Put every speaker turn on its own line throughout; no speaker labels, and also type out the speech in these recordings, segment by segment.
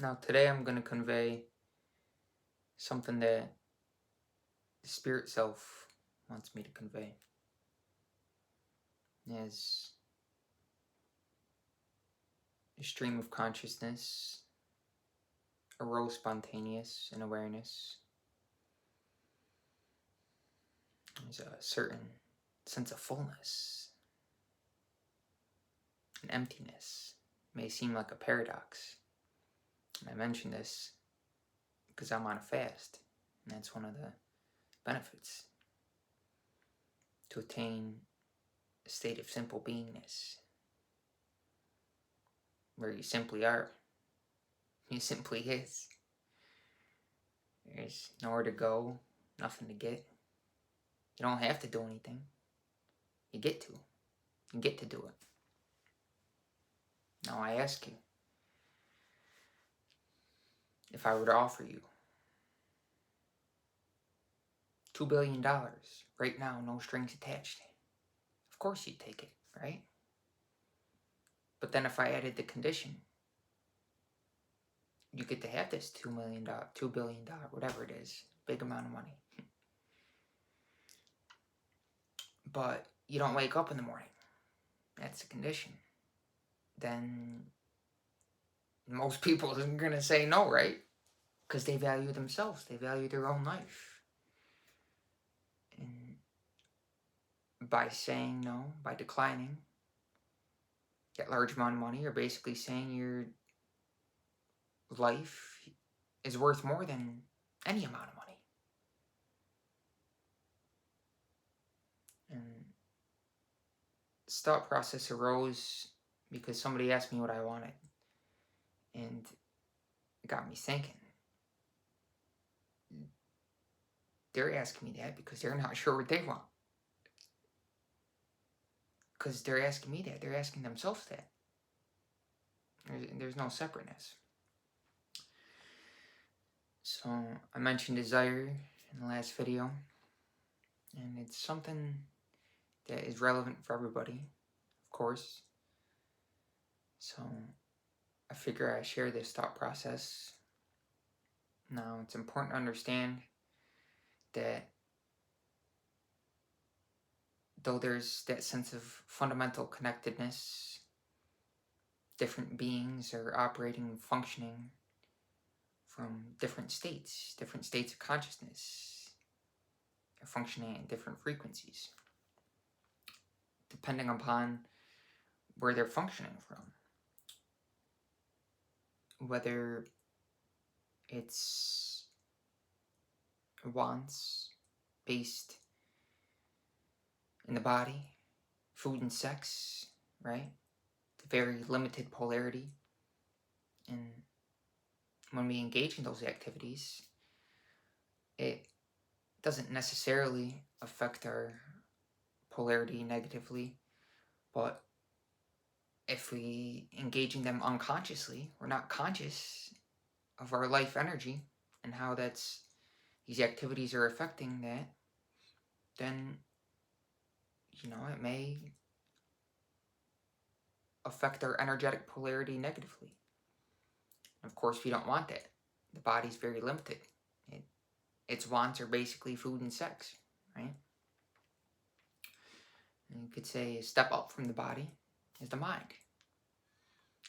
Now, today I'm going to convey something that the spirit self wants me to convey. As a stream of consciousness arose spontaneous in awareness, there's a certain sense of fullness and emptiness. It may seem like a paradox. And I mention this because I'm on a fast, and that's one of the benefits. To attain a state of simple beingness, where you simply are. You simply is. There's nowhere to go, nothing to get. You don't have to do anything. You get to. You get to do it. Now I ask you, if I were to offer you $2 billion right now, no strings attached, of course you'd take it, right? But then if I added the condition, you get to have this $2 billion, whatever it is, big amount of money. But you don't wake up in the morning. That's the condition. Then most people are going to say no, right? Because they value themselves. They value their own life. And by saying no, by declining that large amount of money, you're basically saying your life is worth more than any amount of money. And this thought process arose because somebody asked me what I wanted. And it got me thinking. They're asking me that because they're not sure what they want. Because they're asking me that. They're asking themselves that. There's no separateness. So I mentioned desire in the last video. And it's something that is relevant for everybody, of course. So I figure I share this thought process. Now, it's important to understand that though there's that sense of fundamental connectedness, different beings are operating and functioning from different states of consciousness. They're functioning at different frequencies, depending upon where they're functioning from. Whether it's wants based in the body, food and sex, right? The very limited polarity. And when we engage in those activities, it doesn't necessarily affect our polarity negatively, but if we engage in them unconsciously, we're not conscious of our life energy and how these activities are affecting that, then it may affect our energetic polarity negatively. And of course, we don't want that. The body's very limited. Its wants are basically food and sex, right? And you could say a step up from the body is the mind.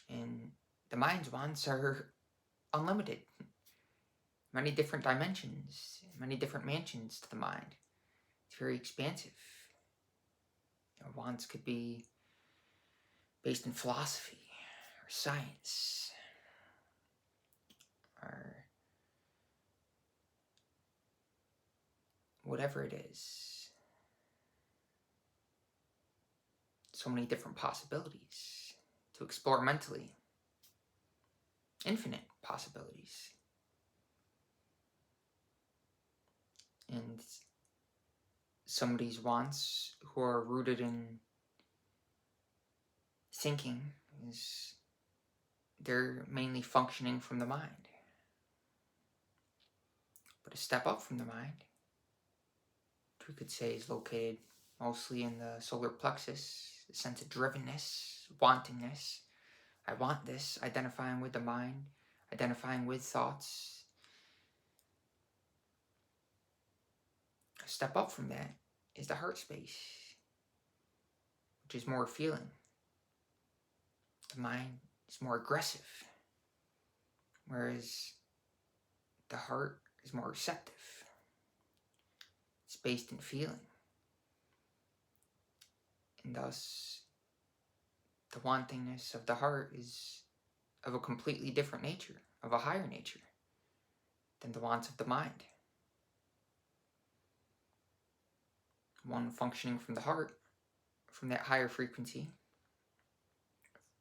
And the mind's wants are unlimited. Many different dimensions, many different mansions to the mind. It's very expansive. Wants could be based in philosophy or science or whatever it is. So many different possibilities to explore mentally. Infinite possibilities. And somebody's wants who are rooted in thinking is they're mainly functioning from the mind. But a step up from the mind, which we could say is located mostly in the solar plexus, the sense of drivenness, wantingness. I want this, identifying with the mind. identifying with thoughts. A step up from that is the heart space, which is more feeling. The mind is more aggressive, whereas the heart is more receptive. It's based in feeling. And thus, the wantingness of the heart is of a completely different nature, of a higher nature, than the wants of the mind. One functioning from the heart, from that higher frequency,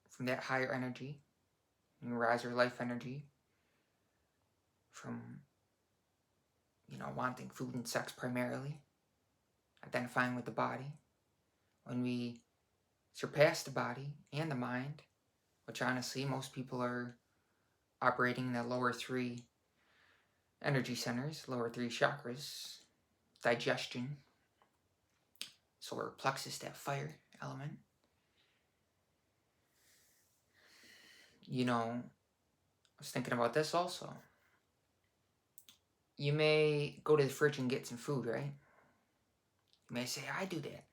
from that higher energy, new riser life energy, from, wanting food and sex primarily, identifying with the body. When we surpass the body and the mind, which honestly most people are operating in the lower 3 energy centers, lower 3 chakras, digestion, solar plexus, that fire element. I was thinking about this also. You may go to the fridge and get some food, right? You may say, I do that.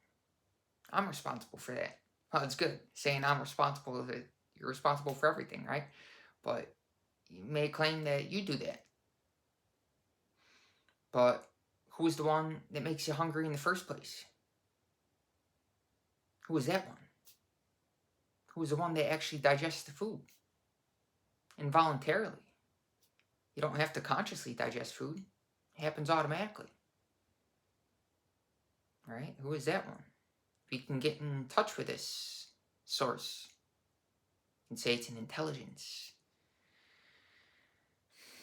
I'm responsible for that. Well, it's good saying I'm responsible. That you're responsible for everything, right? But you may claim that you do that. But who's the one that makes you hungry in the first place? Who is that one? Who is the one that actually digests the food? Involuntarily. You don't have to consciously digest food. It happens automatically. Right? Who is that one? We can get in touch with this source. You can say it's an intelligence.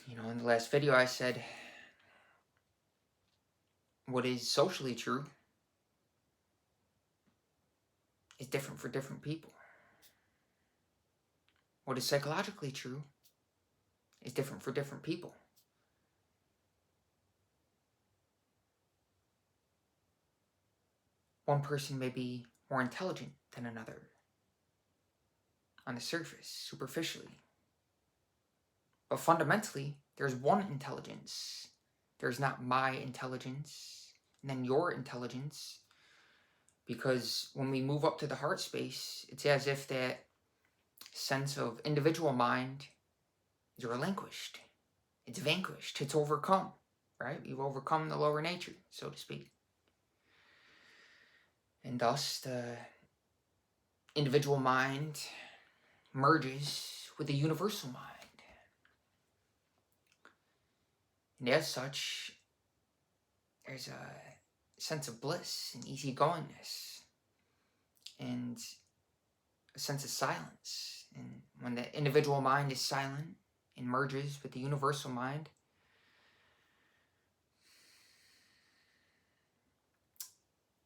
In the last video I said, what is socially true is different for different people. What is psychologically true is different for different people. One person may be more intelligent than another on the surface, superficially. But fundamentally, there's one intelligence. There's not my intelligence and then your intelligence. Because when we move up to the heart space, it's as if that sense of individual mind is relinquished. It's vanquished. It's overcome, right? We've overcome the lower nature, so to speak. And thus, the individual mind merges with the universal mind. And as such, there's a sense of bliss and easygoingness and a sense of silence. And when the individual mind is silent and merges with the universal mind,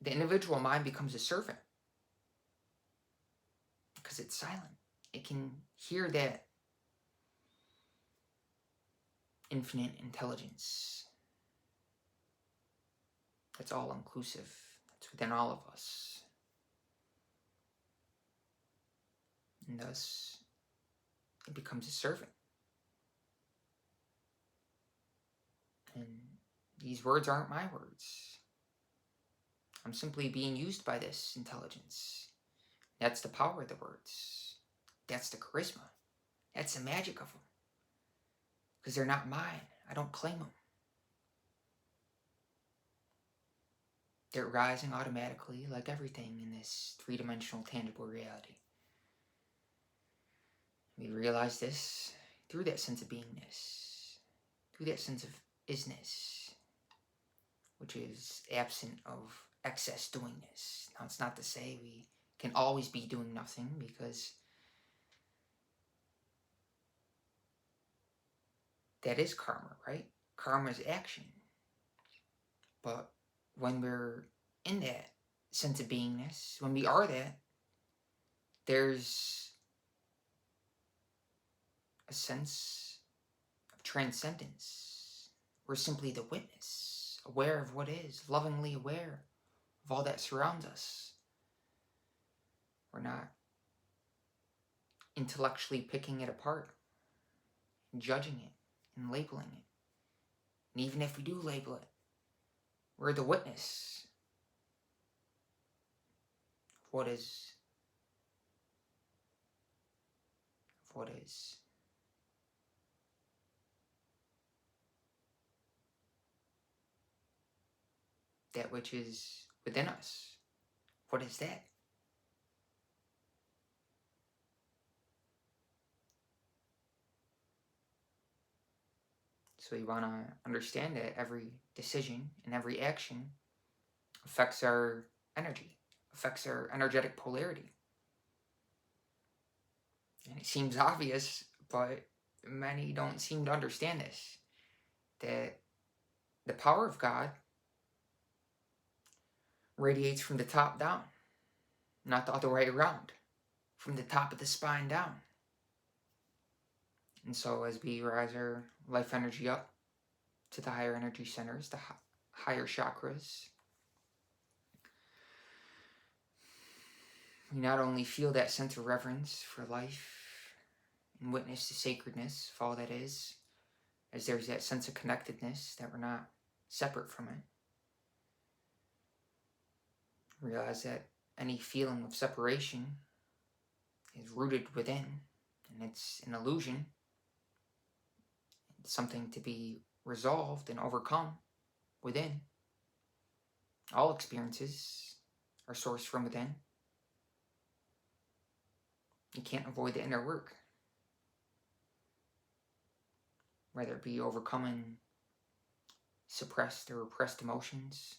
the individual mind becomes a servant because it's silent. It can hear that infinite intelligence that's all inclusive, that's within all of us. And thus, it becomes a servant. And these words aren't my words. I'm simply being used by this intelligence. That's the power of the words. That's the charisma. That's the magic of them. Because they're not mine. I don't claim them. They're rising automatically like everything in this three-dimensional tangible reality. We realize this through that sense of beingness, through that sense of isness, which is absent of excess doingness. Now, it's not to say we can always be doing nothing, because that is karma, right? Karma is action. But when we're in that sense of beingness, when we are that, there's a sense of transcendence. We're simply the witness, aware of what is, lovingly aware of all that surrounds us. We're not intellectually picking it apart and judging it and labeling it. And even if we do label it, we're the witness of what is. That which is within us. What is that? So you want to understand that every decision and every action affects our energy, affects our energetic polarity. And it seems obvious, but many don't seem to understand this. That the power of God radiates from the top down, not the other way around, from the top of the spine down. And so as we rise our life energy up to the higher energy centers, the higher chakras, we not only feel that sense of reverence for life and witness the sacredness of all that is, as there's that sense of connectedness that we're not separate from it. Realize that any feeling of separation is rooted within, and it's an illusion. It's something to be resolved and overcome within. All experiences are sourced from within. You can't avoid the inner work. Whether it be overcoming suppressed or repressed emotions,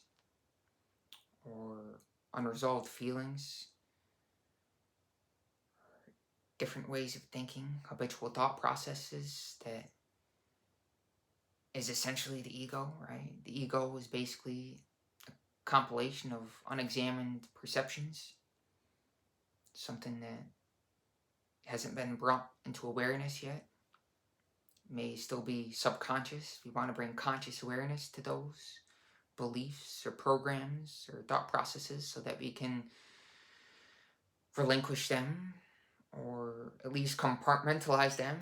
or unresolved feelings, different ways of thinking, habitual thought processes that is essentially the ego, right? The ego is basically a compilation of unexamined perceptions, something that hasn't been brought into awareness yet, may still be subconscious. We want to bring conscious awareness to those beliefs or programs or thought processes so that we can relinquish them, or at least compartmentalize them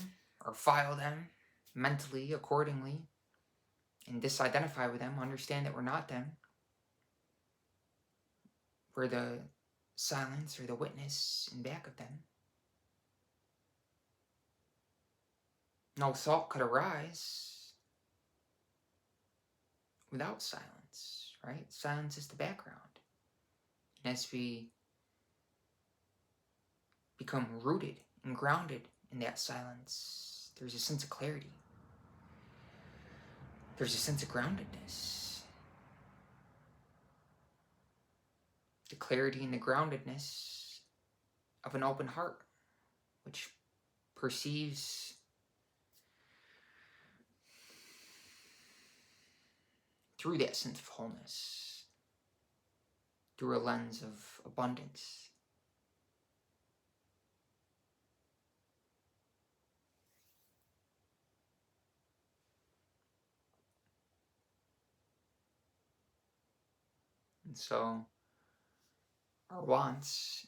or file them mentally accordingly, and disidentify with them, understand that we're not them. We're the silence or the witness in back of them. No thought could arise without silence, right? Silence is the background. And as we become rooted and grounded in that silence, there's a sense of clarity. There's a sense of groundedness. The clarity and the groundedness of an open heart, which perceives through that sense of wholeness, through a lens of abundance. And so our wants,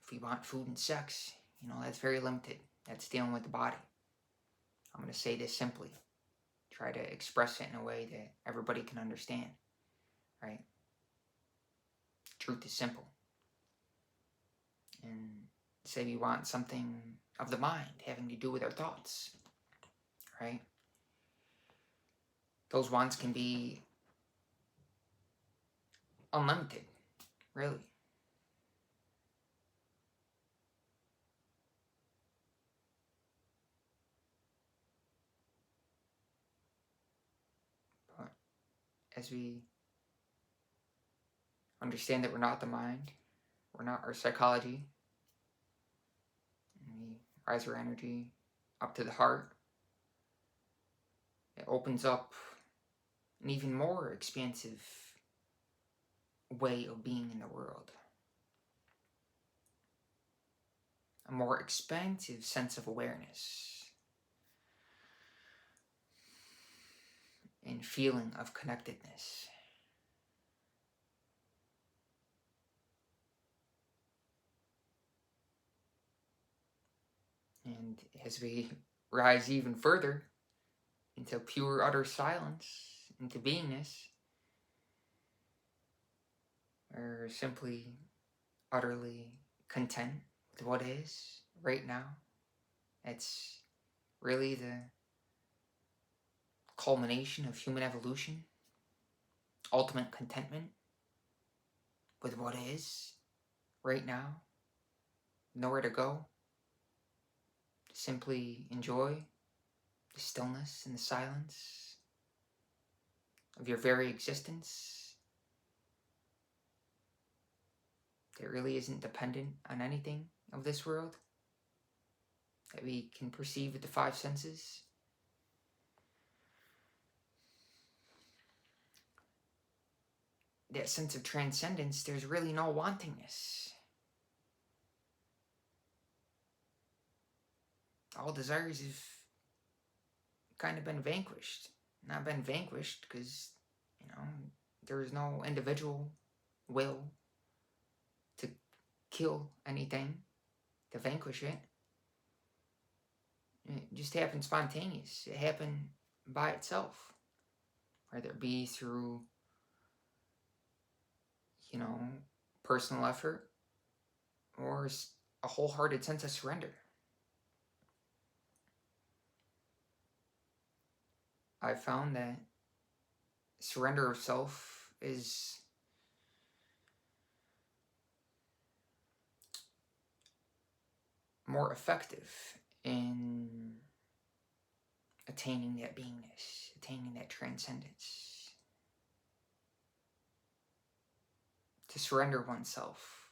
if we want food and sex, that's very limited. That's dealing with the body. I'm going to say this simply. Try to express it in a way that everybody can understand, right? Truth is simple. And say we want something of the mind, having to do with our thoughts, right? Those wants can be unlimited, really. But as we understand that we're not the mind, we're not our psychology, and we rise our energy up to the heart, it opens up an even more expansive way of being in the world. A more expansive sense of awareness and feeling of connectedness. And as we rise even further into pure utter silence, into beingness, or simply utterly content with what is right now. It's really the culmination of human evolution, ultimate contentment with what is right now, nowhere to go. Simply enjoy the stillness and the silence of your very existence that really isn't dependent on anything of this world that we can perceive with the five senses. That sense of transcendence, there's really no wantingness. All desires have kind of been vanquished. Not been vanquished because, there is no individual will to kill anything, to vanquish it. It just happened spontaneous. It happened by itself. Whether it be through, personal effort or a wholehearted sense of surrender. I found that surrender of self is more effective in attaining that beingness, attaining that transcendence. To surrender oneself,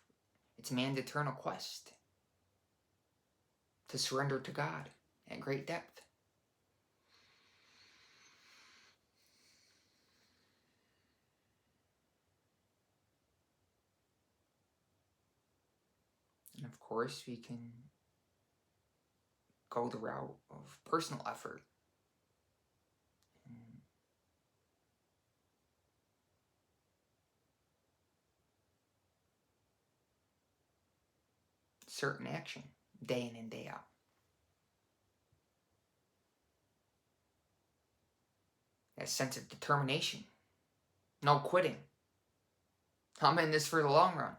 it's man's eternal quest. To surrender to God at great depth. And of course, we can go the route of personal effort. Certain action, day in and day out. That sense of determination. No quitting. I'm in this for the long run.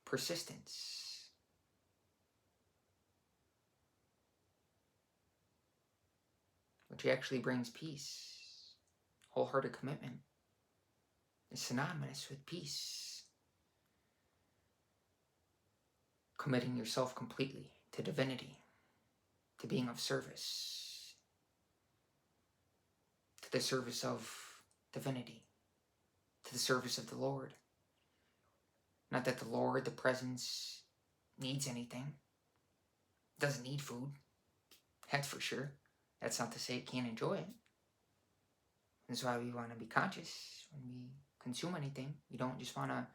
Persistence. Which actually brings peace. Wholehearted commitment is synonymous with peace. Committing yourself completely to divinity, to being of service, to the service of divinity, to the service of the Lord. Not that the Lord, the presence, needs anything. It doesn't need food. That's for sure. That's not to say it can't enjoy it. That's why we want to be conscious when we consume anything. We don't just want to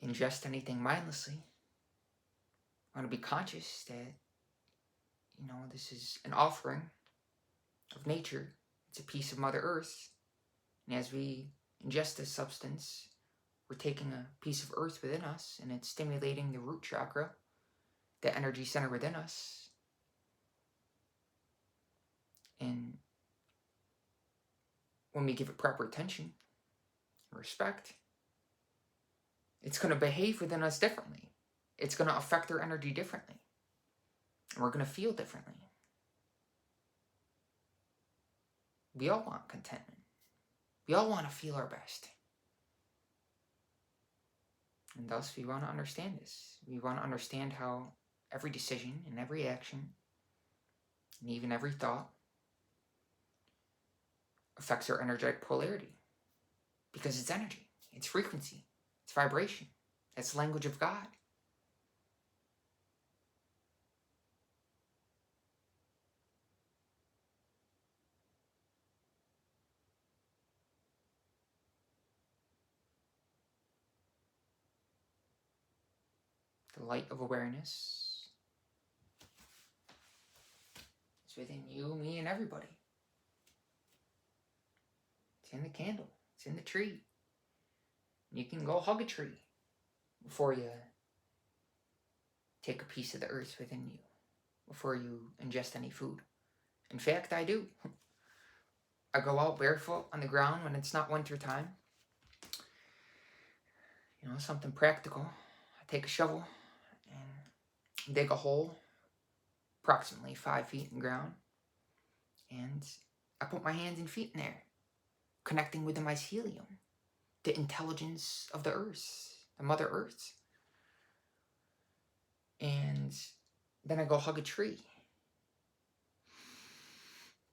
ingest anything mindlessly. We want to be conscious that, this is an offering of nature. It's a piece of Mother Earth. And as we ingest this substance, we're taking a piece of earth within us and it's stimulating the root chakra, the energy center within us. And when we give it proper attention, respect, it's going to behave within us differently. It's going to affect our energy differently. And we're going to feel differently. We all want contentment. We all want to feel our best. And thus we want to understand this. We want to understand how every decision and every action and even every thought affects our energetic polarity. Because it's energy, it's frequency, it's vibration. That's the language of God. The light of awareness is within you, me, and everybody. It's in the candle. It's in the tree. You can go hug a tree before you take a piece of the earth within you before you ingest any food. In fact, I do. I go out barefoot on the ground when it's not winter time. You know, something practical. I take a shovel and dig a hole approximately 5 feet in the ground. And I put my hands and feet in there, connecting with the mycelium, the intelligence of the earth, the Mother Earth. And then I go hug a tree,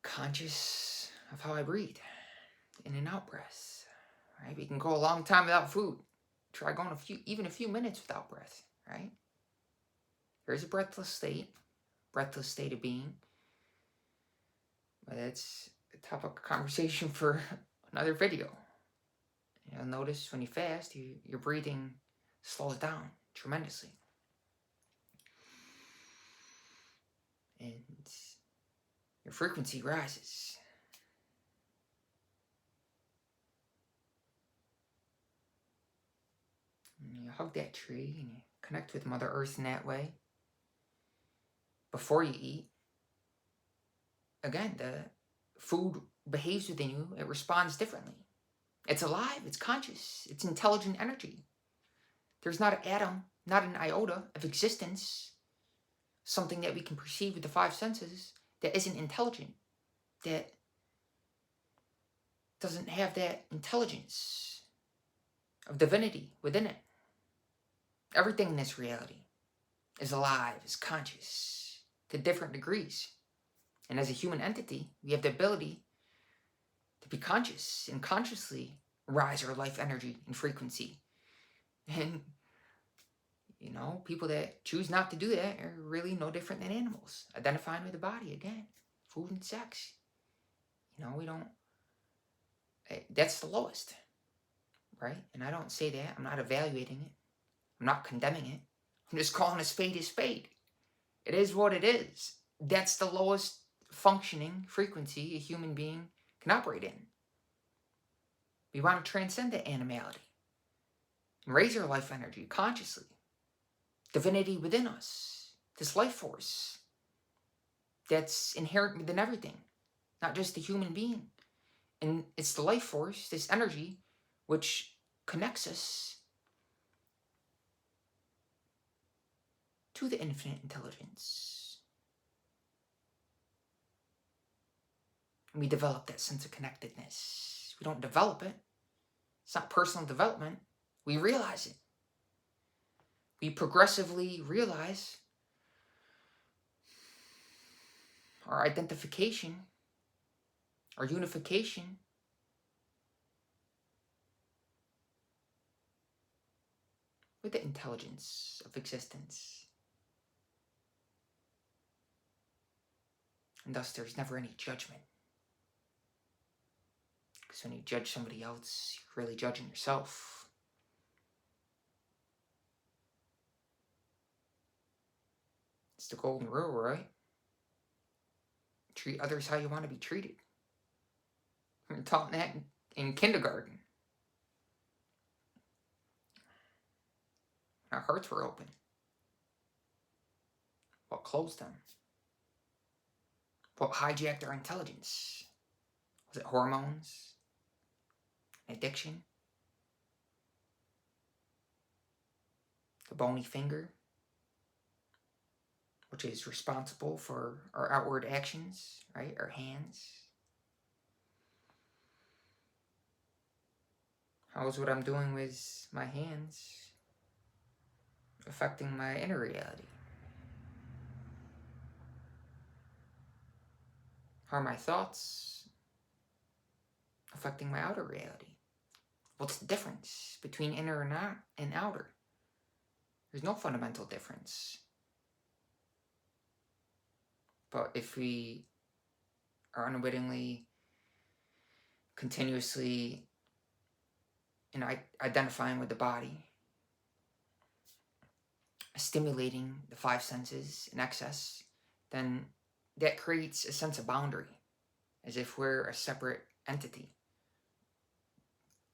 conscious of how I breathe, in and out breaths. Right? We can go a long time without food. Try going even a few minutes without breath. Right? There's a breathless state of being. But that's a topic of conversation for another video. You'll notice when you fast, your breathing slows down tremendously. And your frequency rises. And you hug that tree and you connect with Mother Earth in that way. Before you eat, again, the food behaves within you. It responds differently. It's alive. It's conscious. It's intelligent energy. There's not an atom, not an iota of existence, something that we can perceive with the five senses, that isn't intelligent, that doesn't have that intelligence of divinity within it. Everything in this reality is alive, is conscious, to different degrees. And as a human entity, we have the ability to be conscious and consciously rise our life energy and frequency. And, you know, people that choose not to do that are really no different than animals, identifying with the body again, food and sex. You know, that's the lowest, right? And I don't say that. I'm not evaluating it. I'm not condemning it. I'm just calling a spade a spade. It is what it is. That's the lowest functioning frequency a human being can operate in. We want to transcend that animality and raise our life energy consciously. Divinity within us, this life force that's inherent within everything, not just the human being. And it's the life force, this energy, which connects us to the infinite intelligence. And we develop that sense of connectedness. We don't develop it. It's not personal development. We realize it. We progressively realize our identification, our unification with the intelligence of existence. And thus there's never any judgment. Because when you judge somebody else, you're really judging yourself. It's the golden rule, right? Treat others how you want to be treated. We're taught that in kindergarten. Our hearts were open. What closed them? What hijacked our intelligence? Was it hormones? Addiction? The bony finger, which is responsible for our outward actions, right? Our hands. How is what I'm doing with my hands affecting my inner reality? How are my thoughts affecting my outer reality? What's the difference between inner and outer? There's no fundamental difference. But if we are unwittingly, continuously, identifying with the body, stimulating the five senses in excess, then that creates a sense of boundary, as if we're a separate entity.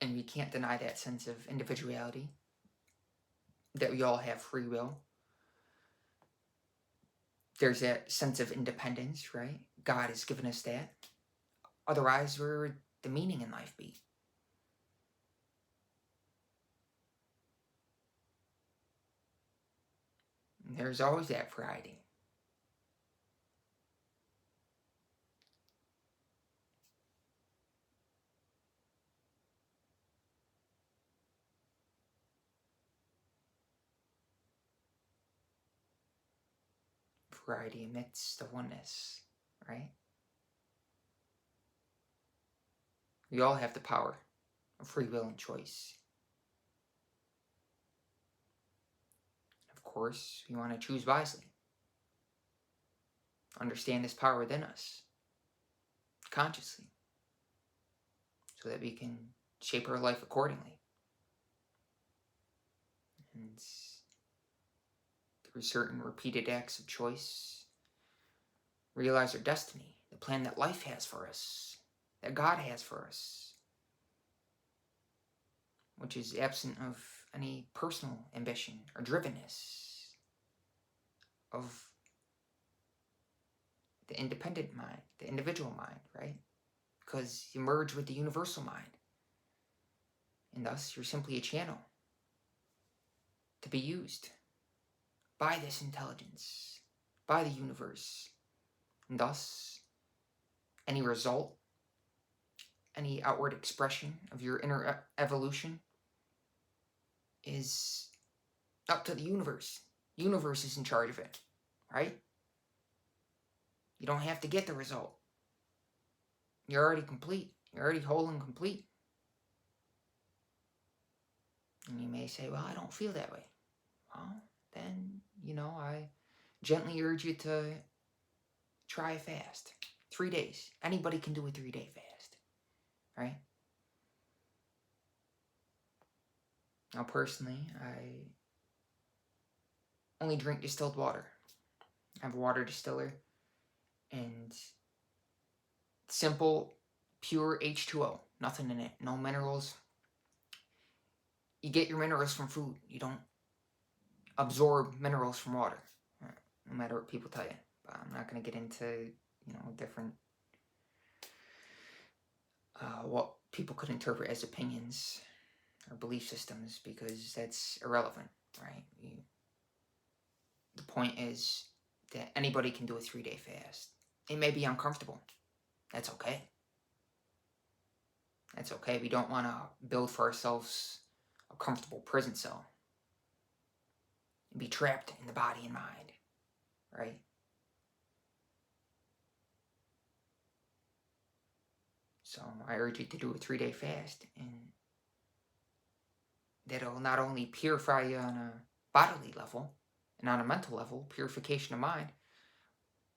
And we can't deny that sense of individuality, that we all have free will, there's that sense of independence, right? God has given us that. Otherwise, where would the meaning in life be? And there's always that variety. Variety amidst the oneness, right? We all have the power of free will and choice. Of course, we want to choose wisely. Understand this power within us consciously so that we can shape our life accordingly. And through certain repeated acts of choice, realize our destiny, the plan that life has for us, that God has for us, which is absent of any personal ambition or drivenness, of the independent mind, the individual mind, right? Because you merge with the universal mind. And thus, you're simply a channel to be used by this intelligence, by the universe. And thus, any result, any outward expression of your inner evolution is up to the universe. Universe is in charge of it, right? You don't have to get the result. You're already complete. You're already whole and complete. And you may say, well, I don't feel that way. Well, then, I gently urge you to try a fast. 3 days. Anybody can do a 3-day fast, right? Now, personally, I only drink distilled water. I have a water distiller, and simple, pure H2O. Nothing in it. No minerals. You get your minerals from food. You don't absorb minerals from water, no matter what people tell you. But I'm not going to get into, different, what people could interpret as opinions or belief systems, because that's irrelevant, right? The point is that anybody can do a 3-day fast. It may be uncomfortable. That's okay. That's okay. We don't want to build for ourselves a comfortable prison cell and be trapped in the body and mind, right? So I urge you to do a 3-day fast, and that'll not only purify you on a bodily level and on a mental level, purification of mind,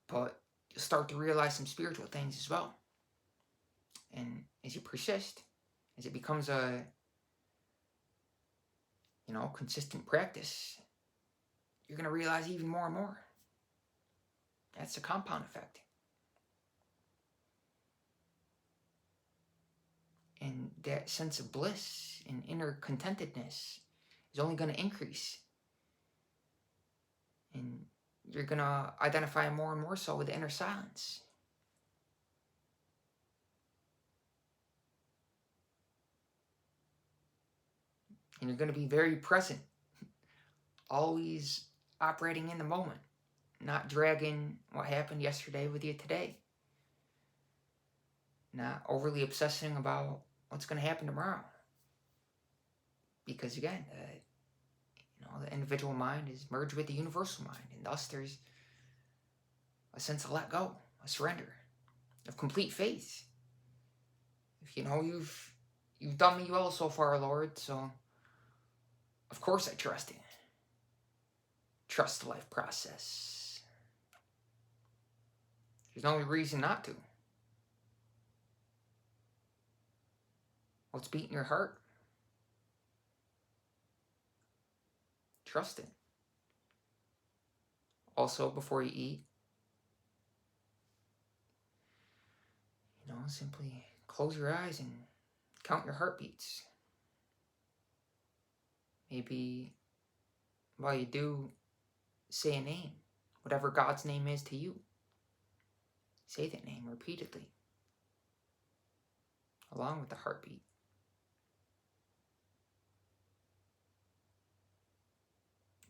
but you'll start to realize some spiritual things as well. And as you persist, as it becomes a consistent practice, you're going to realize even more and more. That's the compound effect. And that sense of bliss and inner contentedness is only going to increase. And you're going to identify more and more so with the inner silence. And you're going to be very present, always operating in the moment, not dragging what happened yesterday with you today, not overly obsessing about what's going to happen tomorrow. Because again, the individual mind is merged with the universal mind, and thus there's a sense of let go, a surrender, of complete faith. If you've done me well so far, Lord, so of course I trust you. Trust the life process. There's no reason not to. What's beating your heart? Trust it. Also, before you eat, simply close your eyes and count your heartbeats. Maybe while you do, say a name, whatever God's name is to you. Say that name repeatedly, along with the heartbeat.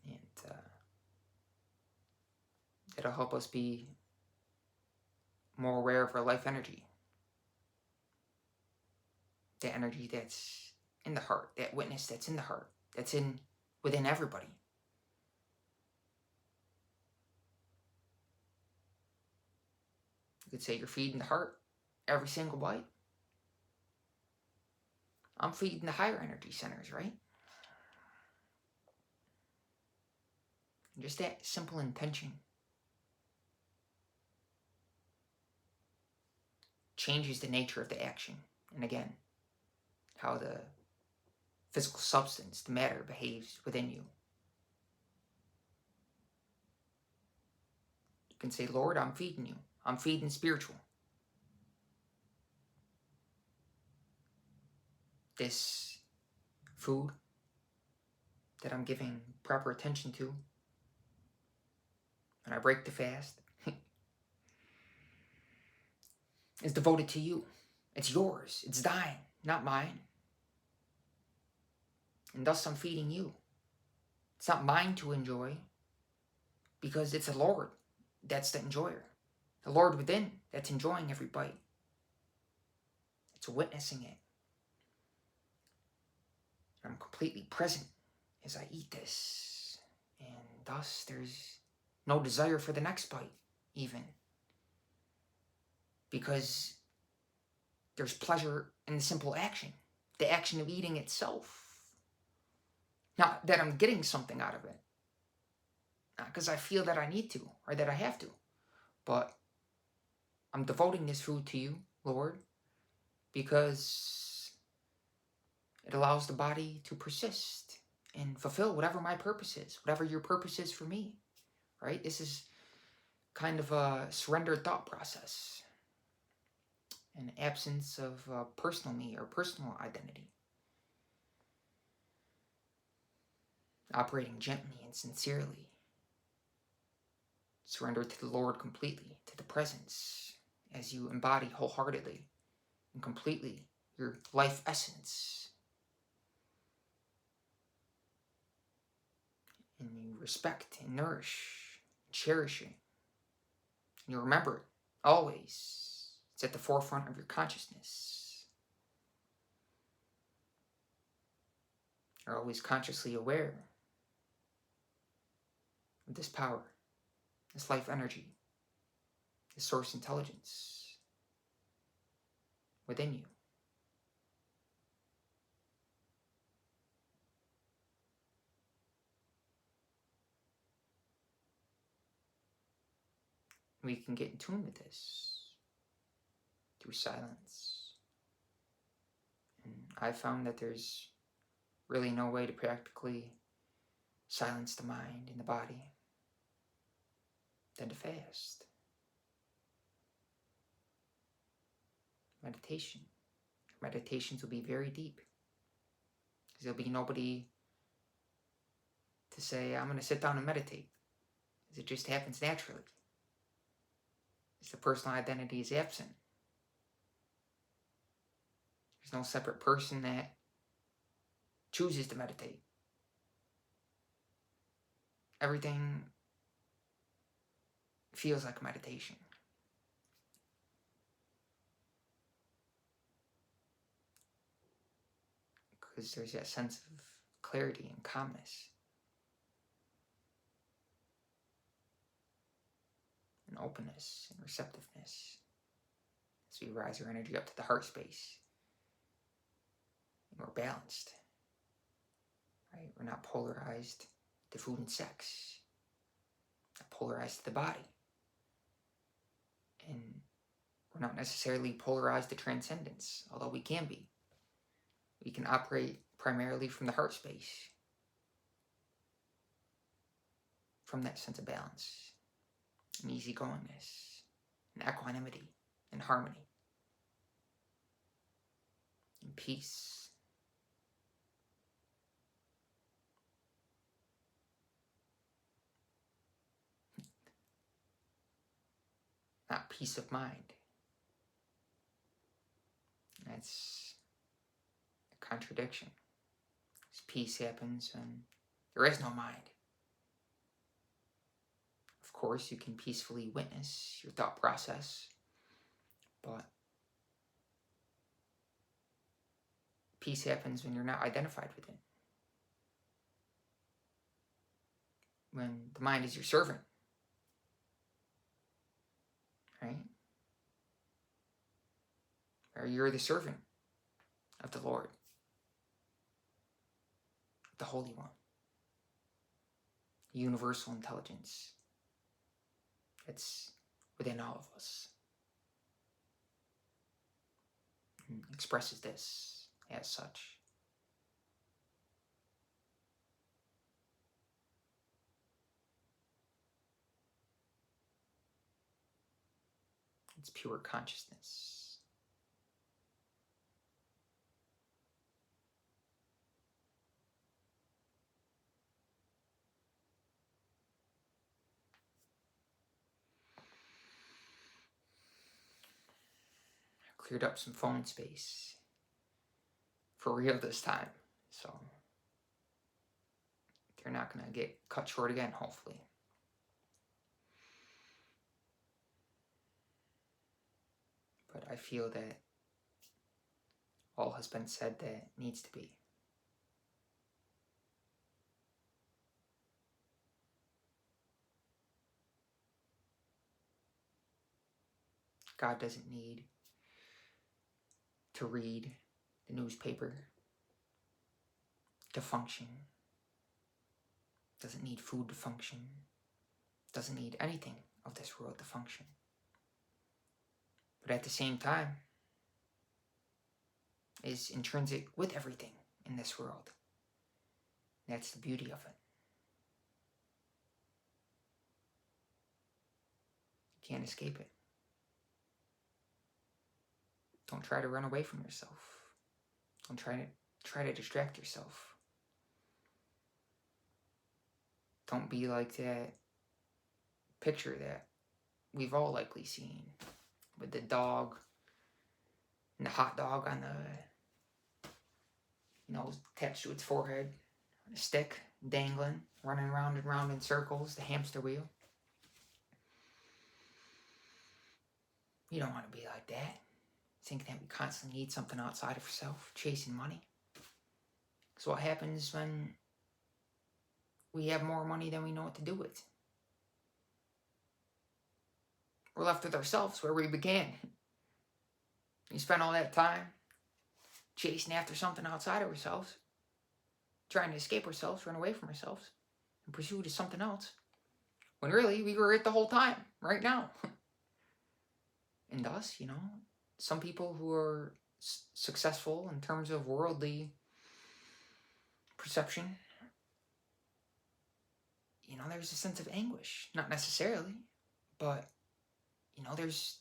And it'll help us be more aware of our life energy. The energy that's in the heart, that witness that's in the heart, that's within everybody. You could say you're feeding the heart every single bite. I'm feeding the higher energy centers, right? And just that simple intention changes the nature of the action. And again, how the physical substance, the matter, behaves within you. You can say, Lord, I'm feeding you. I'm feeding spiritual. This food that I'm giving proper attention to, when I break the fast, is devoted to you. It's yours. It's thine, not mine. And thus I'm feeding you. It's not mine to enjoy, because it's the Lord that's the enjoyer. The Lord within that's enjoying every bite. It's witnessing it. I'm completely present as I eat this. And thus there's no desire for the next bite, even. Because there's pleasure in the simple action. The action of eating itself. Not that I'm getting something out of it. Not because I feel that I need to, or that I have to. But I'm devoting this food to you, Lord, because it allows the body to persist and fulfill whatever my purpose is, whatever your purpose is for me, right? This is kind of a surrendered thought process, an absence of personal me or personal identity. Operating gently and sincerely. Surrender to the Lord completely, to the presence, as you embody wholeheartedly and completely your life essence. And you respect and nourish, cherish it. And you remember it always. It's at the forefront of your consciousness. You're always consciously aware of this power, this life energy, this source intelligence within you. We can get in tune with this through silence. And I found that there's really no way to practically silence the mind and the body than to fast. Meditation. Meditations will be very deep, because there'll be nobody to say, I'm going to sit down and meditate. It just happens naturally. As the personal identity is absent. There's no separate person that chooses to meditate. Everything feels like meditation. Because there's that sense of clarity and calmness. And openness and receptiveness. As we rise our energy up to the heart space. And we're balanced. Right? We're not polarized to food and sex. Not polarized to the body. And we're not necessarily polarized to transcendence, although we can be. We can operate primarily from the heart space. From that sense of balance. And easygoingness. And equanimity. And harmony. And peace. peace of mind. That's a contradiction. This peace happens when there is no mind. Of course, you can peacefully witness your thought process, but peace happens when you're not identified with it. When the mind is your servant, right? Or you're the servant of the Lord, the Holy One, the universal intelligence that's within all of us. And expresses this as such. It's pure consciousness. I cleared up some phone space. For real this time. So they're not going to get cut short again, hopefully. But I feel that all has been said that needs to be. God doesn't need to read the newspaper to function. Doesn't need food to function. Doesn't need anything of this world to function. But at the same time, is intrinsic with everything in this world. That's the beauty of it. You can't escape it. Don't try to run away from yourself. Don't try to distract yourself. Don't be like that picture that we've all likely seen with the dog and the hot dog on the, attached to its forehead, a stick dangling, running round and round in circles, the hamster wheel. You don't want to be like that. Think that we constantly need something outside of ourselves, chasing money. So what happens when we have more money than we know what to do with? We're left with ourselves where we began. We spend all that time chasing after something outside of ourselves, trying to escape ourselves, run away from ourselves, in pursuit of something else. When really, we were it the whole time, right now. And thus, some people who are successful in terms of worldly perception, there's a sense of anguish. Not necessarily, but, there's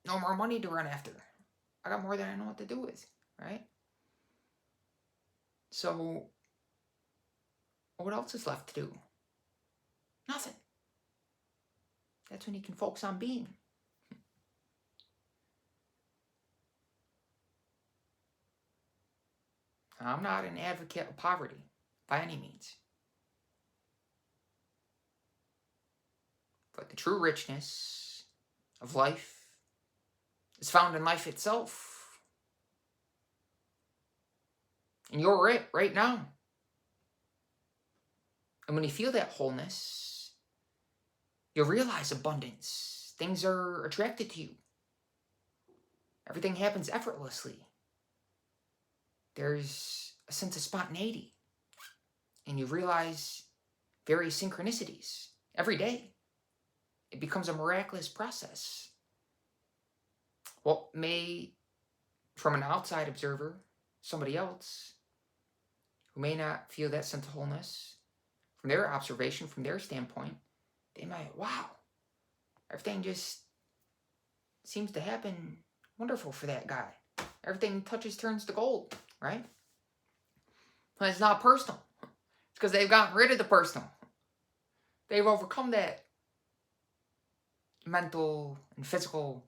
no more money to run after. I got more than I know what to do with, right? So, what else is left to do? Nothing. That's when you can focus on being. I'm not an advocate of poverty, by any means. But the true richness of life is found in life itself. And you're it right now. And when you feel that wholeness, you'll realize abundance. Things are attracted to you. Everything happens effortlessly. There's a sense of spontaneity. And you realize various synchronicities every day. It becomes a miraculous process. What may, from an outside observer, somebody else, who may not feel that sense of wholeness, from their observation, from their standpoint, they might, wow, everything just seems to happen wonderful for that guy. Everything touches turns to gold, right? But it's not personal. It's because they've gotten rid of the personal. They've overcome that mental and physical,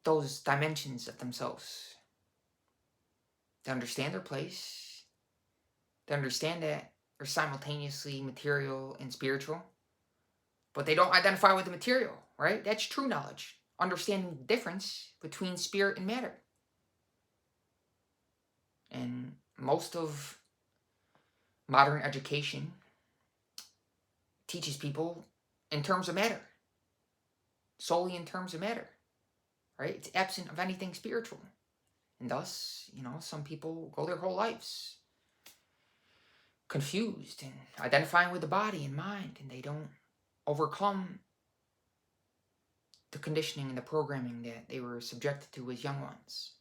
those dimensions of themselves. They understand their place. They understand that they're simultaneously material and spiritual, but they don't identify with the material, right? That's true knowledge. Understanding the difference between spirit and matter. And most of modern education teaches people in terms of matter, solely in terms of matter, right? It's absent of anything spiritual. And thus, some people go their whole lives confused and identifying with the body and mind, and they don't overcome the conditioning and the programming that they were subjected to as young ones.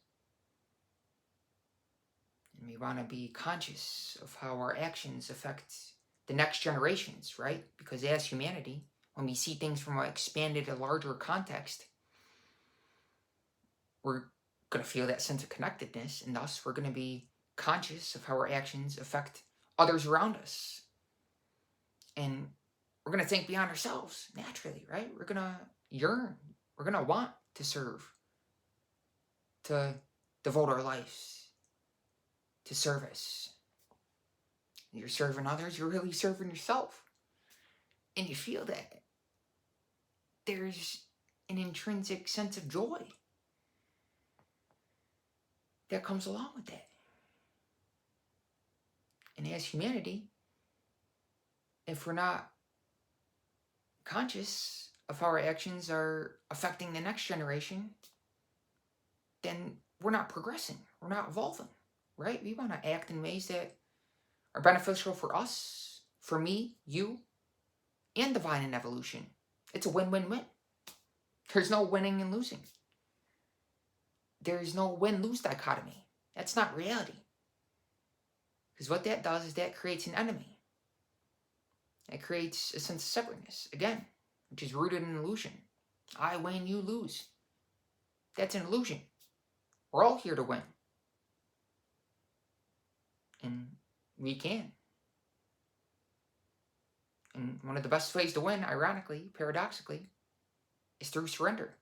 And we want to be conscious of how our actions affect the next generations, right? Because as humanity, when we see things from an expanded, a larger context, we're going to feel that sense of connectedness, and thus we're going to be conscious of how our actions affect others around us. And we're going to think beyond ourselves, naturally, right? We're going to yearn. We're going to want to serve, to devote our lives to service. You're serving others, you're really serving yourself. And you feel that. There's an intrinsic sense of joy that comes along with that. And as humanity, if we're not conscious of how our actions are affecting the next generation, then we're not progressing, we're not evolving, right? We want to act in ways that are beneficial for us, for me, you, and divine and evolution. It's a win-win-win. There's no winning and losing. There's no win-lose dichotomy. That's not reality. Because what that does is that creates an enemy. It creates a sense of separateness, again, which is rooted in illusion. I win, you lose. That's an illusion. We're all here to win. And we can. And one of the best ways to win, ironically, paradoxically, is through surrender.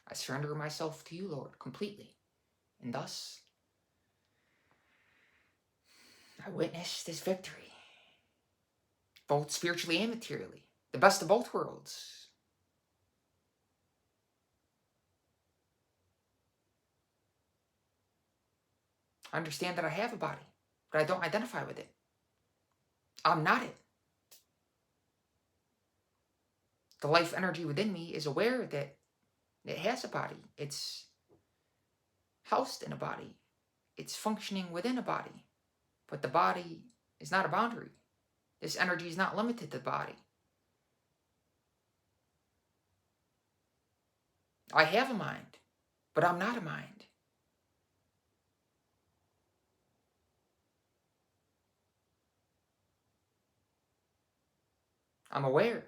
I surrender myself to you, Lord, completely. And thus, I witness this victory, both spiritually and materially, the best of both worlds. I understand that I have a body, but I don't identify with it. I'm not it. The life energy within me is aware that it has a body. It's housed in a body. It's functioning within a body. But the body is not a boundary. This energy is not limited to the body. I have a mind, but I'm not a mind. I'm aware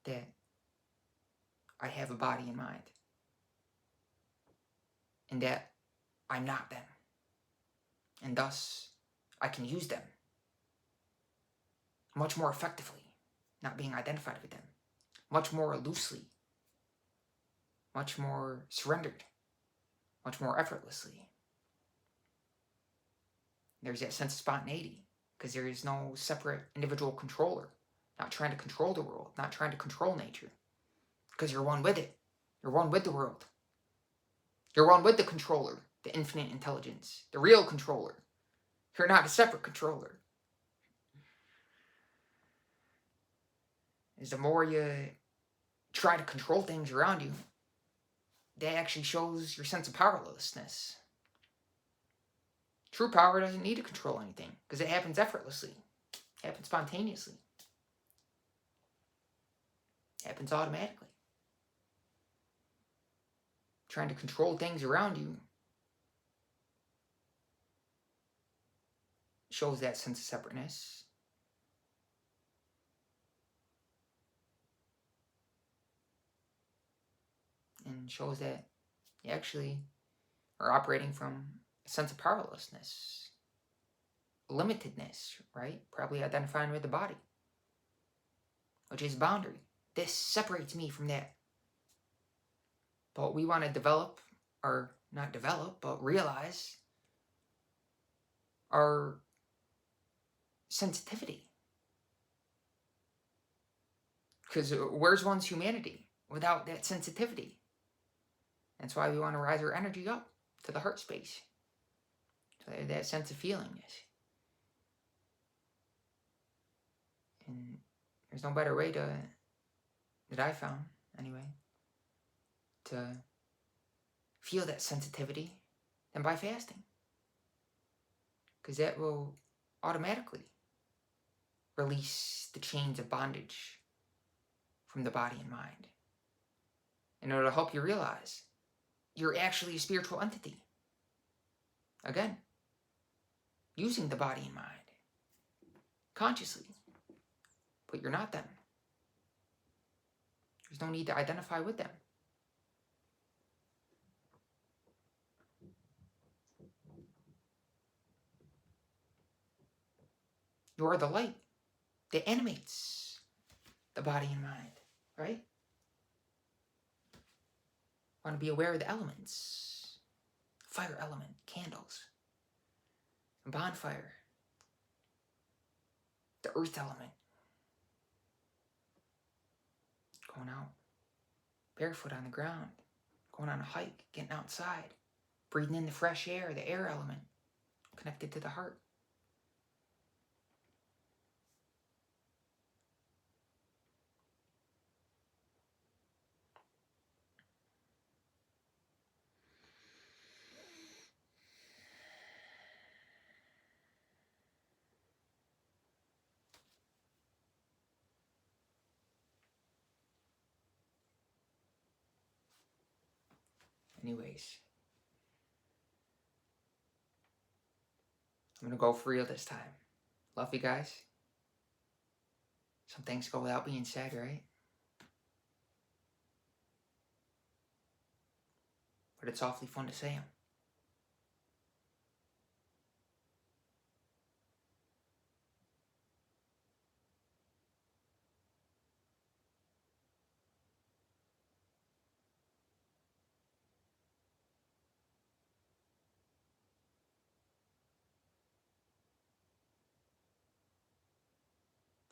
that I have a body and mind, and that I'm not them. And thus, I can use them much more effectively, not being identified with them, much more loosely, much more surrendered, much more effortlessly. There's that sense of spontaneity, because there is no separate individual controller, not trying to control the world, not trying to control nature, because you're one with it. You're one with the world. You're one with the controller, the infinite intelligence, the real controller. You're not a separate controller. Is the more you try to control things around you, that actually shows your sense of powerlessness. True power doesn't need to control anything, because it happens effortlessly. It happens spontaneously. It happens automatically. Trying to control things around you shows that sense of separateness. And shows that you actually are operating from a sense of powerlessness, limitedness, right? Probably identifying with the body. which is boundary. This separates me from that. But we want to develop, or not develop, but realize our sensitivity. Because where's one's humanity without that sensitivity? That's why we want to rise our energy up to the heart space. So that sense of feelingness. And there's no better way that I found, anyway, to feel that sensitivity than by fasting. Because that will automatically release the chains of bondage from the body and mind. And it'll help you realize you're actually a spiritual entity. Again, using the body and mind consciously. But you're not them. There's no need to identify with them. You are the light that animates the body and mind, right? Want to be aware of the elements. Fire element, candles. A bonfire. The earth element. Going out barefoot on the ground. Going on a hike, getting outside. Breathing in the fresh air, the air element. Connected to the heart. Anyways, I'm going to go for real this time. Love you guys. Some things go without being said, right? But it's awfully fun to say them.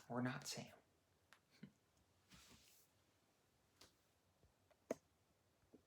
Or not say them.